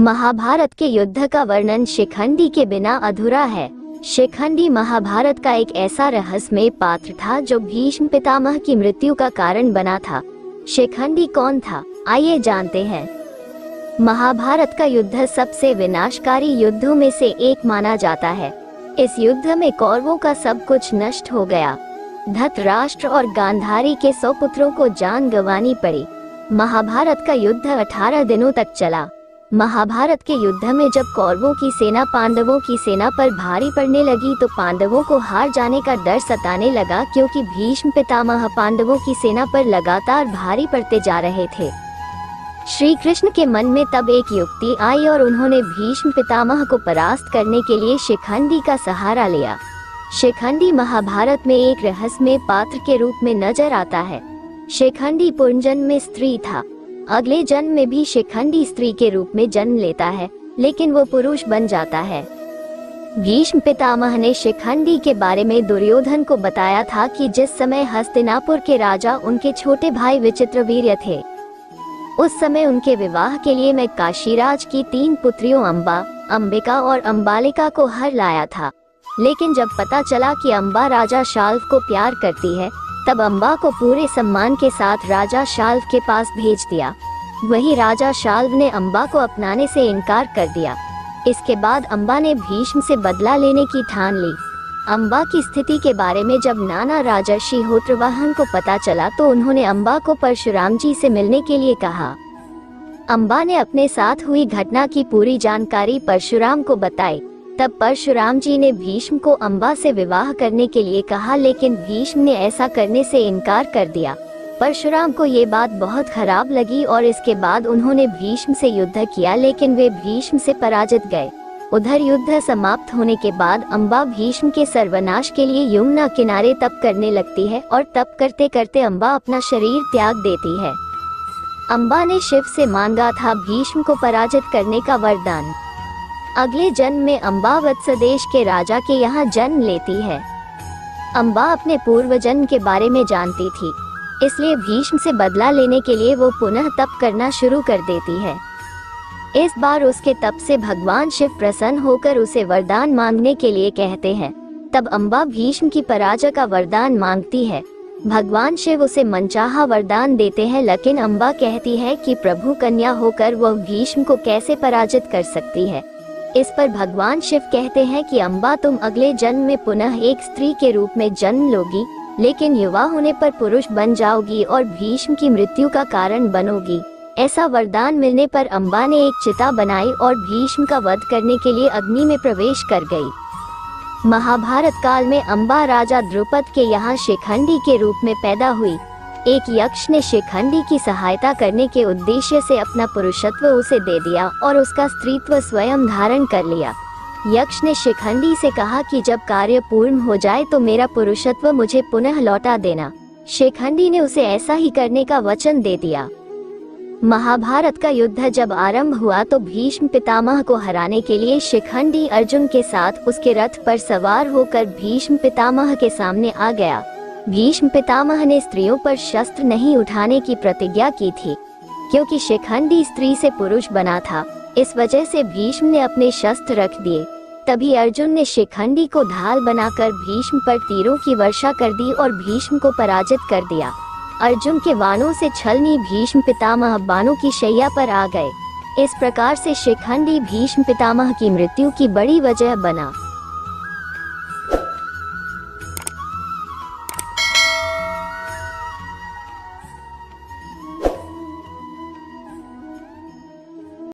महाभारत के युद्ध का वर्णन शिखंडी के बिना अधूरा है। शिखंडी महाभारत का एक ऐसा रहस्यमय पात्र था जो भीष्म पितामह की मृत्यु का कारण बना था। शिखंडी कौन था, आइए जानते हैं। महाभारत का युद्ध सबसे विनाशकारी युद्धों में से एक माना जाता है। इस युद्ध में कौरवों का सब कुछ नष्ट हो गया। धृतराष्ट्र और गांधारी के 100 पुत्रों को जान गंवानी पड़ी। महाभारत का युद्ध 18 दिनों तक चला। महाभारत के युद्ध में जब कौरवों की सेना पांडवों की सेना पर भारी पड़ने लगी तो पांडवों को हार जाने का डर सताने लगा, क्योंकि भीष्म पितामह पांडवों की सेना पर लगातार भारी पड़ते जा रहे थे। श्री कृष्ण के मन में तब एक युक्ति आई और उन्होंने भीष्म पितामह को परास्त करने के लिए शिखंडी का सहारा लिया। शिखंडी महाभारत में एक रहस्यमय पात्र के रूप में नजर आता है। शिखंडी पूर्वजन्म में स्त्री था। अगले जन्म में भी शिखंडी स्त्री के रूप में जन्म लेता है, लेकिन वो पुरुष बन जाता है। भीष्म पितामह ने शिखंडी के बारे में दुर्योधन को बताया था कि जिस समय हस्तिनापुर के राजा उनके छोटे भाई विचित्रवीर्य थे, उस समय उनके विवाह के लिए मैं काशीराज की 3 पुत्रियों अंबा, अंबिका और अंबालिका को हर लाया था। लेकिन जब पता चला कि अंबा राजा शाल्व को प्यार करती है, तब अंबा को पूरे सम्मान के साथ राजा शाल्व के पास भेज दिया। वही राजा शाल्व ने अंबा को अपनाने से इनकार कर दिया। इसके बाद अंबा ने भीष्म से बदला लेने की ठान ली। अंबा की स्थिति के बारे में जब नाना राजर्षि होत्रवाहन को पता चला तो उन्होंने अंबा को परशुराम जी से मिलने के लिए कहा। अंबा ने अपने साथ हुई घटना की पूरी जानकारी परशुराम को बताई। तब परशुराम जी ने भीष्म को अंबा से विवाह करने के लिए कहा, लेकिन भीष्म ने ऐसा करने से इनकार कर दिया। परशुराम को ये बात बहुत खराब लगी और इसके बाद उन्होंने भीष्म से युद्ध किया, लेकिन वे भीष्म से पराजित गए। उधर युद्ध समाप्त होने के बाद अंबा भीष्म के सर्वनाश के लिए यमुना किनारे तप करने लगती है और तप करते करते अंबा अपना शरीर त्याग देती है। अंबा ने शिव से मांगा था भीष्म को पराजित करने का वरदान। अगले जन्म में अंबा वत्स देश के राजा के यहाँ जन्म लेती है। अंबा अपने पूर्व जन्म के बारे में जानती थी, इसलिए भीष्म से बदला लेने के लिए वो पुनः तप करना शुरू कर देती है। इस बार उसके तप से भगवान शिव प्रसन्न होकर उसे वरदान मांगने के लिए कहते हैं। तब अंबा भीष्म की पराजय का वरदान मांगती है। भगवान शिव उसे मनचाहा वरदान देते हैं, लेकिन अंबा कहती है कि प्रभु कन्या होकर वह भीष्म को कैसे पराजित कर सकती है। इस पर भगवान शिव कहते हैं कि अंबा, तुम अगले जन्म में पुनः एक स्त्री के रूप में जन्म लोगी, लेकिन युवा होने पर पुरुष बन जाओगी और भीष्म की मृत्यु का कारण बनोगी। ऐसा वरदान मिलने पर अंबा ने एक चिता बनाई और भीष्म का वध करने के लिए अग्नि में प्रवेश कर गई। महाभारत काल में अंबा राजा द्रुपद के यहाँ शिखंडी के रूप में पैदा हुई। एक यक्ष ने शिखंडी की सहायता करने के उद्देश्य से अपना पुरुषत्व उसे दे दिया और उसका स्त्रीत्व स्वयं धारण कर लिया। यक्ष ने शिखंडी से कहा कि जब कार्य पूर्ण हो जाए तो मेरा पुरुषत्व मुझे पुनः लौटा देना। शिखंडी ने उसे ऐसा ही करने का वचन दे दिया। महाभारत का युद्ध जब आरंभ हुआ तो भीष्म पितामह को हराने के लिए शिखंडी अर्जुन के साथ उसके रथ पर सवार होकर भीष्म पितामह के सामने आ गया। भीष्म पितामह ने स्त्रियों पर शस्त्र नहीं उठाने की प्रतिज्ञा की थी, क्योंकि शिखंडी स्त्री से पुरुष बना था। इस वजह से भीष्म ने अपने शस्त्र रख दिए। तभी अर्जुन ने शिखंडी को ढाल बनाकर भीष्म पर तीरों की वर्षा कर दी और भीष्म को पराजित कर दिया। अर्जुन के बाणों से छलनी भीष्म पितामह बाणों की शैया पर आ गए। इस प्रकार से शिखंडी भीष्म पितामह की मृत्यु की बड़ी वजह बना।